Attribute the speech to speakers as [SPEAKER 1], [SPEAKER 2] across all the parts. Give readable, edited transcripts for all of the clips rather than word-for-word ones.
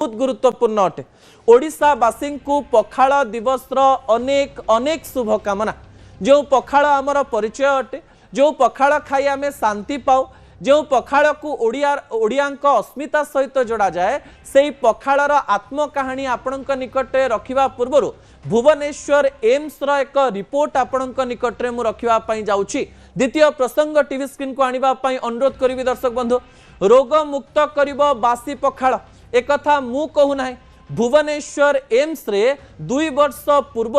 [SPEAKER 1] बहुत गुरुत्वपूर्ण अटे। ओडिशावासी को पखाल दिवस अनेक अनेक शुभकामना। जो पखाल आमर परिचय अटे, जो पखाल खाई आम शांति पाऊ, जो पखाल को ओडिया अस्मिता सहित जोड़ा जाए, से पखालर आत्मकाहानी आपण निकट रखा पूर्व भुवनेश्वर एम्स एक रिपोर्ट आपण निकट में रखापी जाऊँगी। द्वितीय प्रसंग टीवी स्क्रीन को आने अनुरोध करी दर्शक बंधु। रोग मुक्त करिब बासी पखाल एक मु कहूना। भुवनेश्वर एम्स रे 2 वर्ष पूर्व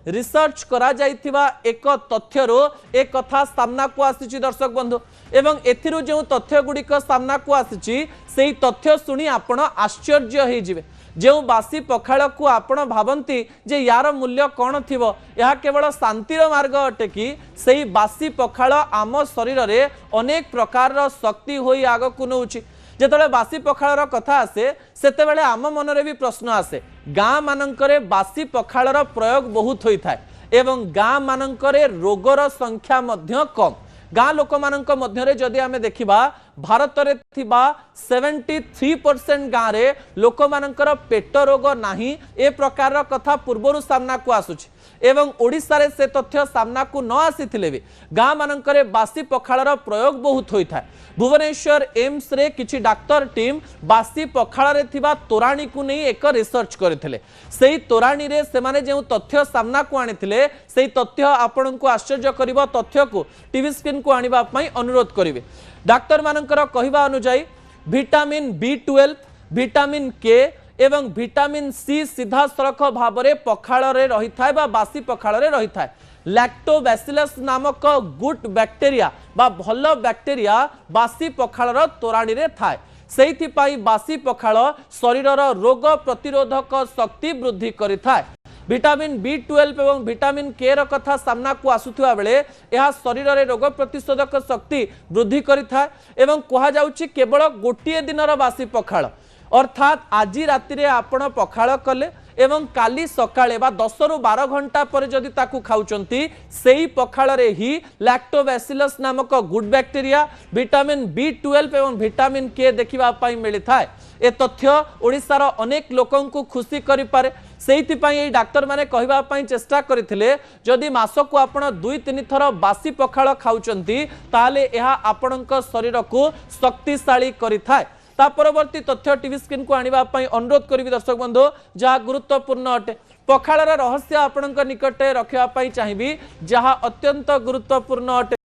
[SPEAKER 1] रिसर्च करा जाइथिबा एक तथ्यरो एक कथा सामना को आसी दर्शक बंधु। एवं एथिरु जो तथ्य गुड़िक सामना को आसी से तथ्य शुणी आपण आश्चर्य हो जिवे। जो बासी पखाल को आपण भावती जे यार मूल्य कौन थिबो, यह केवल शांतिर मार्ग अटे कि से बासी पखाल आम शरीर में अनेक प्रकार शक्ति होई आग को नौछि। जेतले बासी पखालर कथा आसे सेतेबेले आम मनरे भी प्रश्न आसे। गाँ मानकरे बासी पखालर प्रयोग बहुत होई थाए एवं गाँ मानकरे रोगर संख्या मध्य कम। गाँ लोक मानक मध्यरे जदि आमे देखिबा भारत रे थिबा 73% गाँ रे लोक मानकर पेट रोग नाही ए प्रकार कथा पूर्वरु सामना को आसुछि। एवं ओडिसा रे से तथ्य सामना को न आसीथिले भी गाँ मानकरे बासी पखालर प्रयोग बहुत होई थाए। भुवनेश्वर एम्स रे किछि डाक्टर टीम बासी पखाल रे थिबा तोराणी को नहीं एक रिसर्च करथिले। सेही तोराणी रे सेमाने जे तथ्य सामना को आनिथिले सेही तथ्य आपन को आश्चर्य करिवो। तथ्य को टीवी स्क्रीन को आनिबा पई अनुरोध करिवे। डाक्टर मानकर कहिबा अनुसार विटामिन B12, विटामिन के एवं विटामिन सी सीधा सड़क भाव में पखाल रे रही थाए बा बासी पखाल रे रही थाए। लैक्टोबैसिलस नामक गुड बैक्टेरिया बा भल बैक्टेरिया बासी पखालर तोराणी रे थाए। सेहिथिपाई बासी पखाल शरीरर रोग प्रतिरोधक शक्ति वृद्धि करिथाए। विटामिन B12 एवं विटामिन के र कथा सामना को आसुथिबा बेले यह शरीर में रोग प्रतिरोधक शक्ति वृद्धि करिथाए। एवं कहा जाउछि केवल गोटिए दिनर बासी पखाल अर्थात आज राति रे आपण पखाल कले एवं काली सकाळे बा 10 रु 12 घंटा पर जदि ताकू खाउचंती सेही पखाल रे ही लैक्टोबैसिलस नामक गुड बैक्टेरिया विटामिन B12 एवं विटामिन के देखिबा पई मिली थाए। ए तथ्य ओडिसार अनेक लोकों को खुशी करि पारे। सेहिथिपाई एई डाक्टर माने कहिबा पई चेष्टा करथिले जदि मासको आपण 2-3 थर बासी पखाल खाउचंती ताले एहा आपणक शरीर को शक्तिशाली करिथाए। ता परवर्ती तथ्य टीवी स्क्रीन को आनिबा पई अनुरोध करिवि दर्शक बंधु जहा गुरुत्वपूर्ण अटे। पखालर रहस्य आपणक निकट रखिबा पई चाहिबी जहा अत्यंत गुरुत्वपूर्ण अटे।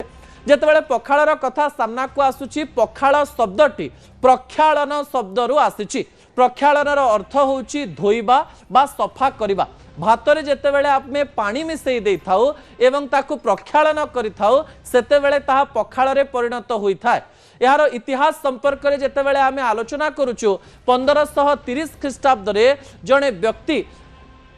[SPEAKER 1] जेतेबेले पखालर कथा सामना को आसुची पखाल शब्दटी प्रक्षालन शब्दरु आसीची। प्रक्षालनर अर्थ होउची धोइबा बा सफा करिबा। भातरे जेतेबेले आमे पानी मिसई देई थाउ एवं ताकू प्रक्षालन करि थाउ सेतेबेले ताहा पखालरे परिणत होई थाए। यार इतिहास संपर्क में जितेबाला आम आलोचना करुचु 1530 ख्रीष्टाब्द रे जड़े व्यक्ति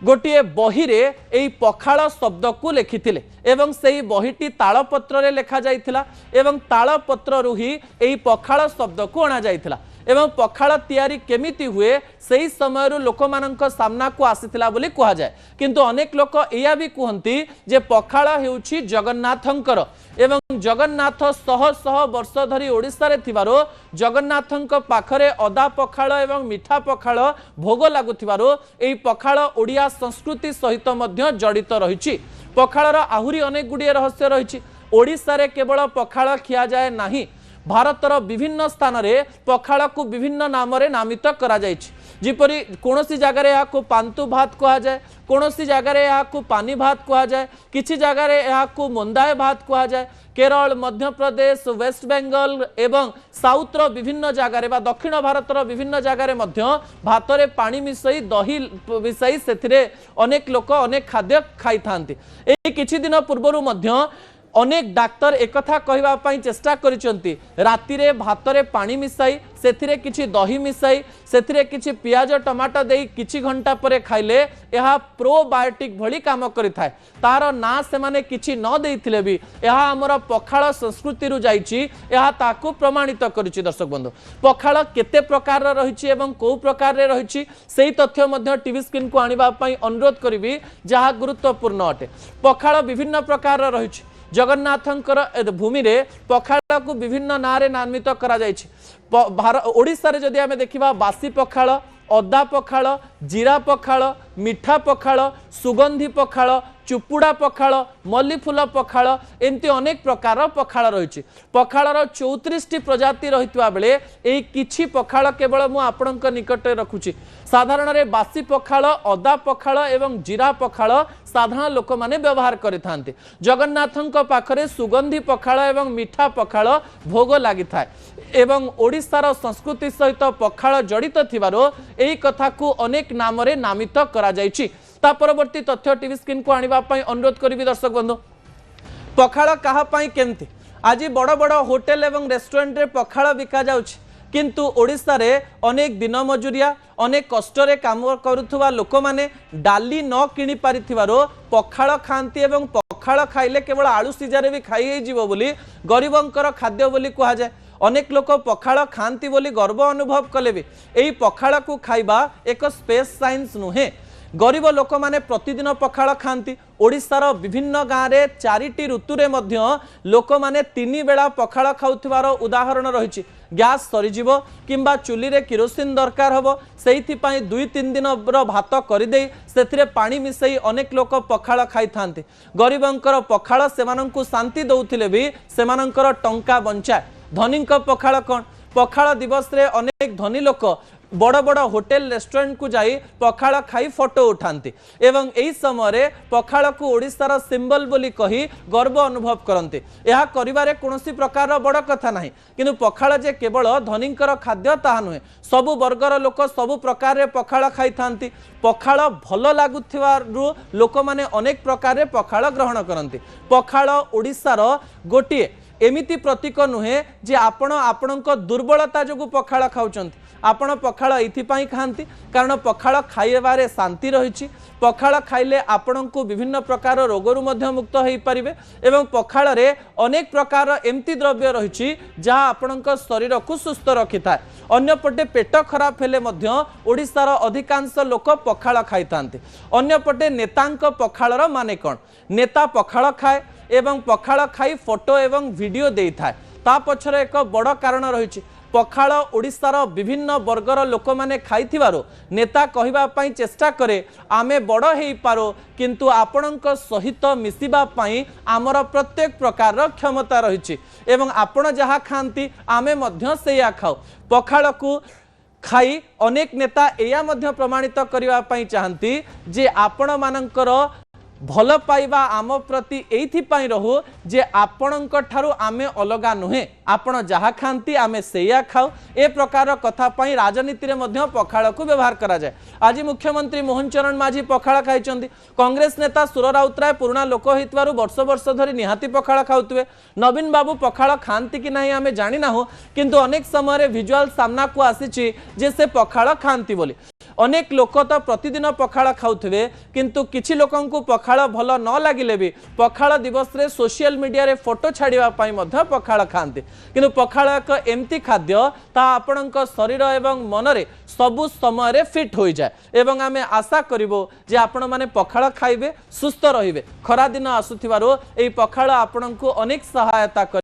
[SPEAKER 1] गोटे बही रे एई पखाल शब्द को लिखिथिले एवं सेही बहीटी तालपत्र रे लेखा जाइथिला एवं तालपत्र रु ही एई पखाल शब्द को अणा जाइथिला। एवं पखाल तैयारी केमिति हुए सही समय लोक मानक सामना को आसीथिला बोली कहा जाए। किंतु अनेक लोक एया भी कहती जे पखाल हेउछि जगन्नाथंकर एवं जगन्नाथ शह शह वर्ष धरी ओडिसा रे थिबारो जगन्नाथंक पाखरे अदा पखाल एवं मिठा पखाल भोग लागुथिबारो एई पखाल ओडिया संस्कृति सहित मध्य जड़ित रहिछि। पखालर आहुरी अनेक गुड़िए रहस्य रहिछि। ओडिसा रे केवल पखाल खिया जाए नाही, भारतर विभिन्न स्थान रे पखाल को विभिन्न नाम रे नामित करा जाइछि। जिपरि कोनोसी जगह रे को पांतु भात कहा जाए, कोनोसी जगह रे को पानी भात कहा जाए, किछि जगह रे को मंदाय भात कहा जाए। केरल, मध्य प्रदेश, वेस्ट बेंगल एवं साउथ रो विभिन्न जगह रे बा दक्षिण भारतर विभिन्न जगह रे मध्य भात रे पानी मिसई दही मिसई सेथिरे अनेक लोक अनेक खाद्य खाई थांती। ए किछि दिन पूर्वरु मध्य अनेक डाक्तर एकथा कहवा पई चेष्टा करिसंती राति रे भात रे पानी मिसाई सेथिरे किछि दही मिसाई सेथिरे किछि पियाज टमाटो देई किछि घंटा परे खाइले यह प्रोबायोटिक भली काम करिथाय। तार ना से माने किछि न देइथिले भी यह हमर पखाल संस्कृति रु जाइछि, यह ताकू प्रमाणित करिछि। दर्शक बंधु, पखाल केते प्रकार रहिछि एवं को प्रकार रे रहिछि सेही तथ्य मध्य टीवी स्क्रीन को आनिबा पई अनुरोध करिवि जहा गुरुत्वपूर्ण अटे। पखाल विभिन्न प्रकार रहिछि। जगन्नाथंकर भूमि रे पखाल को विभिन्न नारे नामित करा जाइछि। ओडिसा रे जदि आमे देखिबा बासी पखाल, अदा पखाल, जीरा पखाल, मिठा पखाल, सुगंधी पखाल, चुपुड़ा पखाल, मल्लीफुल पखाल, एमती अनेक प्रकार पखाल रही। पखालर 34 प्रजाति रही बेले यही किछि पखाल केवल मु आपणक निकट रखुछि। साधारण रे बासी पखाल, अदा पखाल एवं जीरा पखाल साधारण लोक माने व्यवहार करिथांते। जगन्नाथंक पाखरे सुगंधी पखाल एवं मिठा पखाल भोग लागि थाए एवं ओडिशार संस्कृति सहित पखाल जड़ित थिबारो एही कथा को अनेक नाम रे नामित करा जायछि। ता परवर्ती तथ्य टीवी स्क्रीन को आनिबा पई अनुरोध करिवि दर्शक बंधु। पखाल कहा पई केमती आज बड़ बड़ होटेल एवं रेस्टोरेंट रे पखाल बिका जाउछि, किंतु ओडिशा रे अनेक दिन मजुरिया अनेक कष्टरे काम करुथुवा लोक माने डाली न किनि पारिथिबारो पखाल खांती एवं पखाल खाइले केवल आलू सिजारे भी खाई हे जीवो बोली गरीबंकर खाद्य बोली कहा जाए। अनेक लोक पखाल खांती बोली गर्व अनुभव कले भी एही पखाल को खाइबा एक स्पेस साइंस नुहे। गरीब लोक माने प्रतिदिन पखाल खांती। ओडिशार विभिन्न गाँव रे 4टी ऋतुरे मध्य लोक माने 3 बेला पखाल खाउथिबार उदाहरण रही। गैस सरीजीव किंबा चुली रे किरोसिन दरकार हबो, सेइथिपाई 2-3 दिन भात करदे सेथिरे पानी मिसई अनेक लोक पखाल खाई थांते। गरीबंकर पखाल सेमानंकु शांति दउथिले भी सेमानंकर टंका बंचाए। धनीक पखाल कौन? पखाल दिवस रे अनेक धनी लोक बड़ बड़ होटेल रेस्टोरेंट को जाई पखाल खाई फोटो उठाते एवं एही समय पखाल को ओडिशार सिंबल बोली कही गर्व अनुभव करते। यह करिबारे कोनोसी प्रकार बड़ कथा नाही, किंतु पखाल जे केवल धनींकर खाद्य ताहा नुहे। सबु वर्गर लोक सबु प्रकार रे पखाल खाई थांती। पखाल भल लागुथिबारु लोक माने अनेक प्रकार रे पखाल ग्रहण करते। पखाल ओडिशार गोटिए एमिति प्रतीक नुहे जे आपण आपणक दुर्बलता जोगु पखाल खाउचंती। आपण पखाल एथिपाई खांती कारण पखाल खाइबारे शांति रही। पखाल खाइले आपणको विभिन्न प्रकार रोगरु मध्य मुक्त होई परिबे एवं पखाल रे अनेक प्रकार एमती द्रव्य रही जहाँ आपणक शरीर को सुस्थ रखि थाए। अन्यपटे पेट खराब हेले मध्य ओडिशार अधिकांश लोक पखाल खाई थांते। अन्यपटे नेतांक पखालर माने कोन? नेता पखाल खाए एवं पखाल खाई फोटो एवं वीडियो दे थाए। ता पछरे एक बड़ कारण रही। पखाल ओडिशार विभिन्न वर्गर लोक माने खाइथिबारो नेता कहिबा पई चेष्टा करे आमे बड़ हेई पारो, किंतु आपणक सहित मिसिबा पई आमर प्रत्येक प्रकार क्षमता रही एवं आपण जहा खांती आमे मध्य सेया खाओ। पखाल को खाई अनेक नेता एया मध्य प्रमाणित करिबा पई चाहंती जे आपण मानकर भल पाइबा आम प्रति एइथिपाई रहू जे आपणक ठारू आमे अलगा नुहे, आपण जहा खांती आमे सेया खाऊ। ए प्रकार कथा पई राजनीति रे मध्य पखाल को व्यवहार करा जाए। आज मुख्यमंत्री मोहन चरण माझी पखाल खाइचंदी। कांग्रेस नेता सुर राउतराय पुराना लोक होइतवारु वर्ष वर्ष धरी निहाती पखाल खाउतबे। नवीन बाबू पखाल खांती कि नाही आमे जानि नाहु, किंतु अनेक समय रे विजुअल सामना को आसीची जे से पखाल खांती बोली। अनेक लोक तो प्रतिदिन पखाल खाउथबे, किंतु किछि लोकंकु पखाल भल न लागिले भी पखाल दिवस रे सोशल मीडिया रे फोटो छाड़िबा पई मध्य पखाल खांते। किंतु पखाल एक एमती खाद्य ता आपणक शरीर एवं मन रे सबु समय रे फिट होई जाए एवं आमे आशा करिवो जे आपण माने पखाल खाइबे, सुस्थ रहिबे। खरा दिन आसुथिबारो एई पखाल आपणकु अनेक सहायता